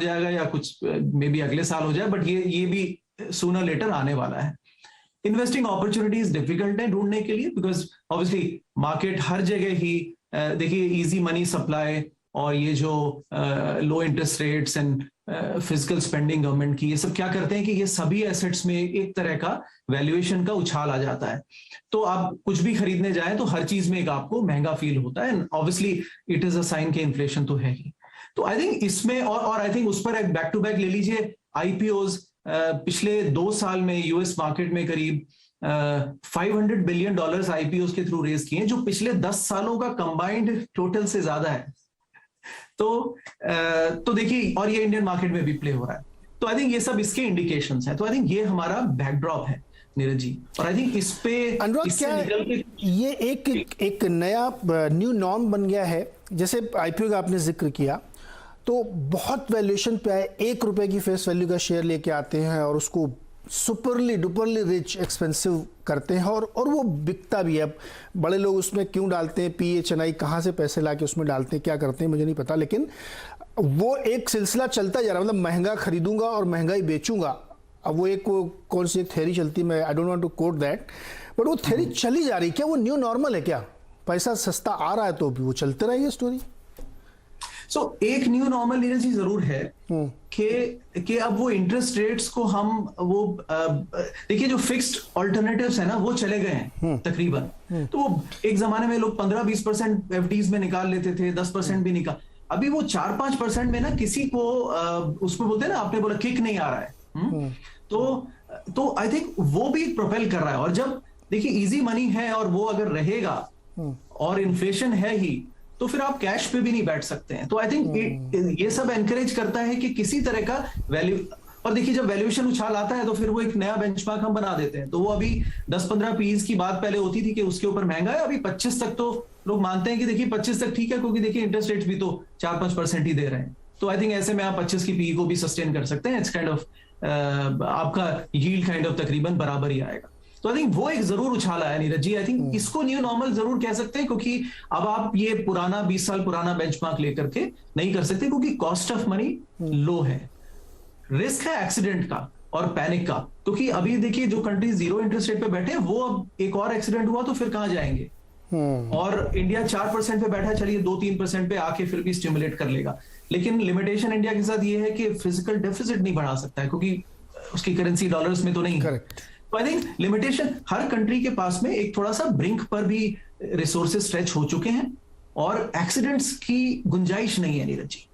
जाएगा या कुछ मे बी अगले साल हो जाए, बट ये भी सूनर लेटर आने वाला है। इन्वेस्टिंग अपॉर्चुनिटीज डिफिकल्ट है ढूंढने के लिए, बिकॉज ऑब्वियसली मार्केट हर जगह ही देखिए इजी मनी सप्लाई और ये जो लो interest rates and physical spending government की, ये सब क्या करते हैं कि ये सभी एसेट्स में एक तरह का वैल्यूएशन का उछाल आ जाता है। तो आप कुछ भी खरीदने जाएं तो हर चीज में एक आपको महंगा फील होता है, and obviously it is a sign के इन्फ्लेशन तो है ही। तो आई थिंक इसमें और आई थिंक उस पर एक बैक टू बैक ले लीजिए आईपीओज। पिछले 2 साल में यूएस मार्केट में करीब $500 बिलियन आईपीओज के थ्रू रेज किए, जो पिछले 10 सालों का कंबाइंड टोटल से ज्यादा है। तो देखिए, और ये इंडियन मार्केट में भी प्ले हो रहा है। तो आई थिंक ये सब इसके इंडिकेशंस हैं। तो आई थिंक ये हमारा बैकड्रॉप है नीरज जी, और आई थिंक इस पे अनुराग क्या ये एक नया न्यू नॉर्म बन गया है। जैसे आईपीओ का आपने जिक्र किया, तो बहुत वैल्यूएशन पे आए, ₹1 की फेस वैल्यू का शेयर लेके आते हैं और उसको सुपरली डुपरली रिच एक्सपेंसिव करते हैं, और वो बिकता भी है। अब बड़े लोग उसमें क्यों डालते हैं, PHNI कहाँ से पैसे लाके उसमें डालते हैं, क्या करते हैं मुझे नहीं पता, लेकिन वो एक सिलसिला चलता जा रहा है। मतलब महंगा खरीदूंगा और महंगा ही बेचूंगा। अब वो कौन सी एक थ्योरी चलती है, मैं I don't want to quote that, but वो थ्योरी चली जा रही। क्या वो न्यू नॉर्मल है? क्या पैसा सस्ता आ रहा है तो भी वो चलते रही है स्टोरी? एक न्यू नॉर्मल नीरज जी जरूर है कि अब वो इंटरेस्ट रेट्स को हम वो देखिए जो फिक्स्ड ऑल्टरनेटिव्स है ना वो चले गए हैं तकरीबन। तो वो एक जमाने में लोग 15-20% एफडीज में निकाल लेते थे, 10% भी निकाल। अभी वो 4-5% में ना किसी को उसमें बोलते हैं ना, आपने बोला किक नहीं आ रहा है। तो आई थिंक वो भी प्रोपेल कर रहा है। और जब देखिए इजी मनी है और वो अगर रहेगा और इन्फ्लेशन है ही, तो फिर आप कैश पे भी नहीं बैठ सकते हैं। तो आई थिंक ये सब एनकरेज करता है कि किसी तरह का वैल्यू, और देखिए जब वैल्यूएशन उछाल आता है तो फिर वो एक नया बेंचमार्क हम बना देते हैं। तो वो अभी 10-15 पीस की बात पहले होती थी कि उसके ऊपर महंगा है, अभी 25 तक तो लोग मानते हैं कि देखिए 25 तक ठीक है, क्योंकि देखिए इंटरेस्ट रेट्स भी तो 4-5% ही दे रहे हैं। तो आई थिंक ऐसे में आप 25 की पी को भी सस्टेन कर सकते हैं। इट्स काइंड ऑफ आपका यील्ड काइंड ऑफ तकरीबन बराबर ही आएगा। तो आई थिंक वो एक जरूर उछाल आया नीरज जी। आई थिंक इसको न्यू नॉर्मल जरूर कह सकते हैं, क्योंकि अब आप ये पुराना 20 साल पुराना बेंचमार्क लेकर के नहीं कर सकते, क्योंकि कॉस्ट ऑफ मनी लो है। रिस्क है एक्सीडेंट का और पैनिक का, क्योंकि अभी देखिए जो कंट्रीज 0 इंटरेस्ट रेट पे बैठे हैं वो अब एक और एक्सीडेंट हुआ तो फिर कहां जाएंगे। और इंडिया 4% पे बैठा, चलिए 2-3% पे आके फिर भी स्टिमुलेट कर लेगा। लेकिन लिमिटेशन इंडिया के साथ ये है कि फिजिकल डेफिसिट नहीं बढ़ा सकता है, क्योंकि उसकी करेंसी डॉलर्स में तो नहीं है। तो I think limitation her country के पास में एक थोड़ा सा ब्रिंक पर भी रिसोर्सेज स्ट्रेच हो चुके हैं और एक्सीडेंट्स की गुंजाइश नहीं है नीरज जी।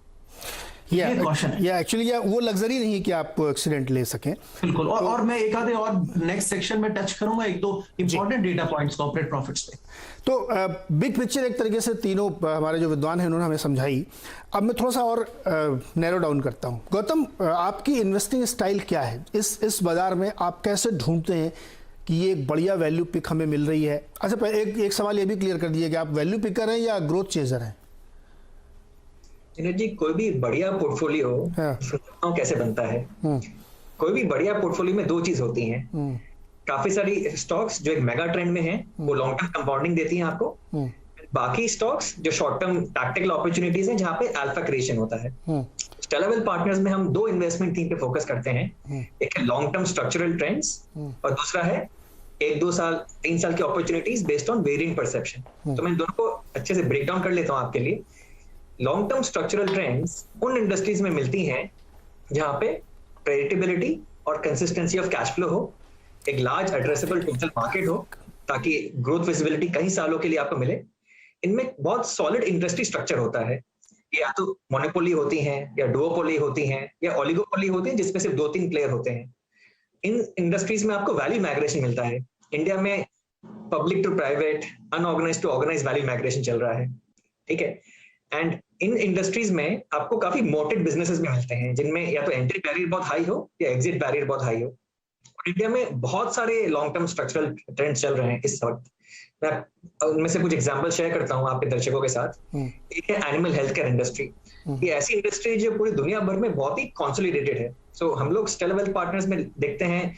एक्चुअली वो लग्जरी नहीं है कि आप एक्सीडेंट ले सकें। बिल्कुल। और मैं एक आधे और नेक्स्ट सेक्शन में टच करूंगा 1-2 important data points corporate profits पे। तो बिग पिक्चर एक तरीके से तीनों हमारे जो विद्वान हैं उन्होंने हमें समझाई। अब मैं थोड़ा सा और नैरो डाउन करता हूं। गौतम, आपकी इन्वेस्टिंग स्टाइल क्या है? इस बाजार में आप कैसे ढूंढते हैं कि ये एक बढ़िया वैल्यू पिक हमें मिल रही है? अच्छा, एक सवाल ये भी क्लियर कर दीजिए कि आप वैल्यू पिकर हैं या ग्रोथ चेजर हैं? जी, कोई भी बढ़िया पोर्टफोलियो कैसे बनता है? कोई भी बढ़िया पोर्टफोलियो में 2 चीज होती हैं। काफी सारी स्टॉक्स जो एक मेगा ट्रेंड में हैं, वो लॉन्ग टर्म कंपाउंडिंग देती हैं आपको। बाकी स्टॉक्स जो शॉर्ट टर्म टैक्टिकल अपॉर्चुनिटीज हैं, जहां पे अल्फा क्रिएशन होता है। स्टेलर वेल्थ पार्टनर्स में हम 2 इन्वेस्टमेंट थीम पे फोकस करते हैं। एक है लॉन्ग टर्म स्ट्रक्चरल ट्रेंड्स और दूसरा है 1-2 साल 3 साल की opportunities based on varying perception. तो मैं दोनों को अच्छे से ब्रेक डाउन कर लेता हूं आपके लिए। लॉन्ग टर्म स्ट्रक्चरल ट्रेंड्स उन इंडस्ट्रीज में मिलती हैं जहां पे प्रेडिक्टेबिलिटी और कंसिस्टेंसी ऑफ कैश फ्लो हो, एक लार्ज एड्रेसेबल टोटल मार्केट हो, ताकि ग्रोथ विजिबिलिटी कई सालों के लिए आपको मिले। इनमें बहुत सॉलिड इंडस्ट्री स्ट्रक्चर होता है। ये या तो मोनोपोली होती हैं, या डुओपोली होती हैं, या ओलिगोपोली होती हैं, जिसमें सिर्फ 2-3 प्लेयर होते हैं। इन इंडस्ट्रीज में आपको वैल्यू माइग्रेशन मिलता है। इंडिया में public to private, unorganized to organized value migration चल रहा है, ठीक है। एंड इन इंडस्ट्रीज में आपको काफी मोटेड बिजनेसेस भी मिलते हैं, जिनमें या तो एंट्री बैरियर बहुत हाई हो या एग्जिट बैरियर बहुत हाई हो। और इंडिया में बहुत सारे लॉन्ग टर्म स्ट्रक्चरल ट्रेंड्स चल रहे हैं इस वक्त। मैं उनमें से कुछ एग्जांपल शेयर करता हूं आपके दर्शकों के साथ। एक है एनिमल हेल्थ केयर इंडस्ट्री। ये ऐसी इंडस्ट्री जो पूरी दुनिया भर में बहुत ही कंसोलिडेटेड है। सो हम लोग स्टेलर वेल्थ पार्टनर्स में देखते हैं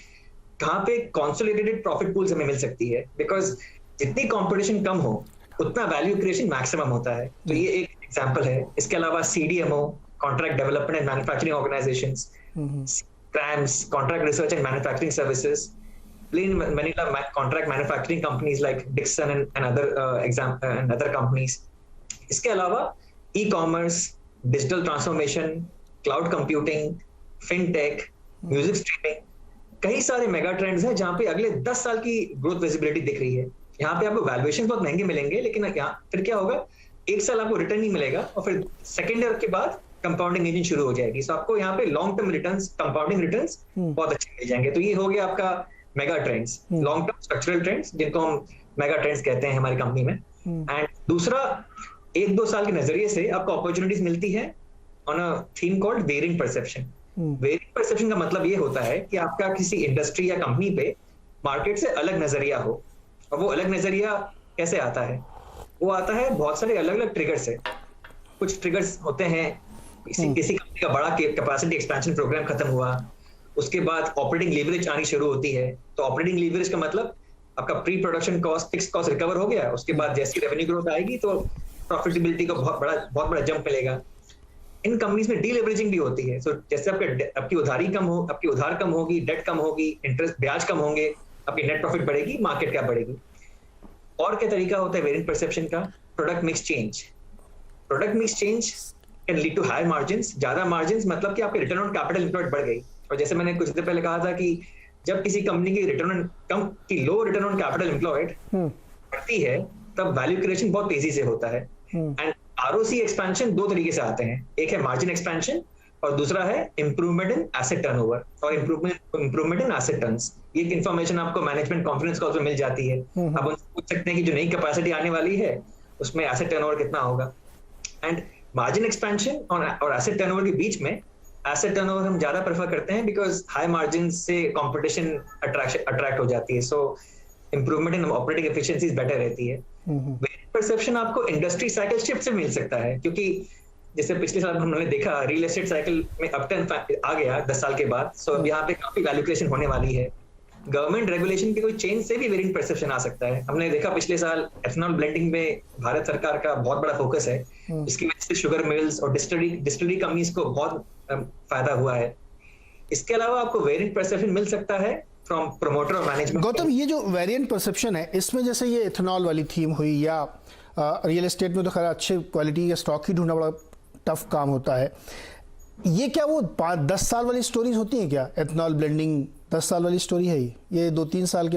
कहाँ पे कंसोलिडेटेड प्रॉफिट पूल्स हमें मिल सकती है, बिकॉज जितनी कंपटीशन कम हो उतना वैल्यू क्रिएशन मैक्सिमम होता है। तो ये एक एग्जांपल है। इसके अलावा CDMO, Contract Development and Manufacturing Organizations, CRAMS, Contract Research and Manufacturing Services, plain vanilla contract manufacturing companies like Dixon and other companies. इसके अलावा e-commerce, digital transformation, cloud computing, fintech, music streaming, कई सारे mega trends हैं जहां पे अगले 10 साल की ग्रोथ विजिबिलिटी दिख रही है। यहाँ पे आपको वैल्यूएशन बहुत महंगे मिलेंगे, लेकिन यहाँ फिर क्या होगा, 1 साल आपको रिटर्न नहीं मिलेगा और फिर सेकेंड ईयर के बाद कंपाउंडिंग इंजन शुरू हो जाएगी। सो आपको यहाँ पे long term returns, compounding returns बहुत अच्छे मिल जाएंगे। तो ये हो गया आपका mega trends, long term structural trends, जिनको हम मेगा ट्रेंड्स कहते हैं हमारी कंपनी में। एंड दूसरा, 1-2 साल के नजरिए से आपको अपॉर्चुनिटीज मिलती है on a theme called variant perception. Variant perception का मतलब ये होता है कि आपका किसी इंडस्ट्री या कंपनी पे मार्केट से अलग नजरिया हो। और वो अलग नजरिया कैसे आता है? वो आता है बहुत सारे अलग अलग ट्रिगर से। कुछ ट्रिगर्स होते हैं, किसी कंपनी का बड़ा कैपेसिटी एक्सपेंशन प्रोग्राम खत्म हुआ, उसके बाद ऑपरेटिंग लीवरेज आनी शुरू होती है। तो ऑपरेटिंग लीवरेज का मतलब आपका pre production cost, fix cost recover हो गया, उसके बाद जैसी रेवेन्यू ग्रोथ आएगी तो प्रॉफिटेबिलिटी का बहुत बड़ा जंप मिलेगा। इन कंपनीज में डीलेवरेजिंग भी होती है। सो जैसे आपकी उधार कम होगी, डेट कम होगी, इंटरेस्ट ब्याज कम होंगे, आपकी नेट प्रॉफिट बढ़ेगी, मार्केट कैप बढ़ेगी। और क्या तरीका होता है वेरिएंट परसेप्शन का? Product mix change. Product mix change can lead to higher margins. ज्यादा मार्जिन्स मतलब कि आपकी रिटर्न ऑन कैपिटल एम्प्लॉयड बढ़ गई। और जैसे मैंने कुछ देर पहले कहा था कि जब किसी कंपनी की लो रिटर्न ऑन कैपिटल एम्प्लॉयड बढ़ती है, तब वैल्यू क्रिएशन बहुत तेजी से होता है। एंड आरओसी एक्सपेंशन 2 तरीके से आते हैं, एक है मार्जिन एक्सपेंशन और दूसरा है इंप्रूवमेंट इन एसेट टर्नओवर और इंप्रूवमेंट इन एसेट टर्न्स। ये इंफॉर्मेशन आपको मैनेजमेंट कॉन्फ्रेंस कॉल पे मिल जाती है। आप उनसे पूछ सकते हैं कि जो नई कैपेसिटी आने वाली है उसमें एसेट टर्नओवर कितना होगा। एंड मार्जिन एक्सपेंशन और एसेट टर्नओवर के बीच में एसेट टर्नओवर हम ज्यादा प्रेफर करते हैं बिकॉज हाई मार्जिन से कंपटीशन अट्रैक्ट हो जाती है। So improvement in operating efficiencies better रहती है। वेरिएंट परसेप्शन आपको इंडस्ट्री साइकिल शिफ्ट से मिल सकता है, क्योंकि जैसे पिछले साल हमने देखा रियल एस्टेट साइकिल में अपटर्न आ गया 10 साल के बाद। सो अब यहाँ पे काफी वैल्यू क्रिएशन होने वाली है। गवर्नमेंट रेगुलेशन के कोई चेंज से भी वेरिएंट परसेप्शन आ सकता है। हमने देखा पिछले साल एथेनॉल ब्लेंडिंग में भारत सरकार का बहुत बड़ा फोकस है, इसकी वजह से शुगर मिल्स और डिस्टिलरी कंपनीज को बहुत फायदा हुआ है। इसके अलावा आपको वेरिएंट परसेप्शन मिल सकता है फ्रॉम प्रमोटर और मैनेजमेंट। गौतम, ये जो वेरिएंट परसेप्शन है, इसमें जैसे ये इथेनॉल वाली थीम हुई या रियल एस्टेट में तो खैर अच्छे क्वालिटी का स्टॉक ही ढूंढना बड़ा टफ काम होता है। ये क्या वो 5-10 साल वाली स्टोरीज होती हैं क्या? एथेनॉल ब्लेंडिंग 10 साल वाली स्टोरी है ये 2-3 साल के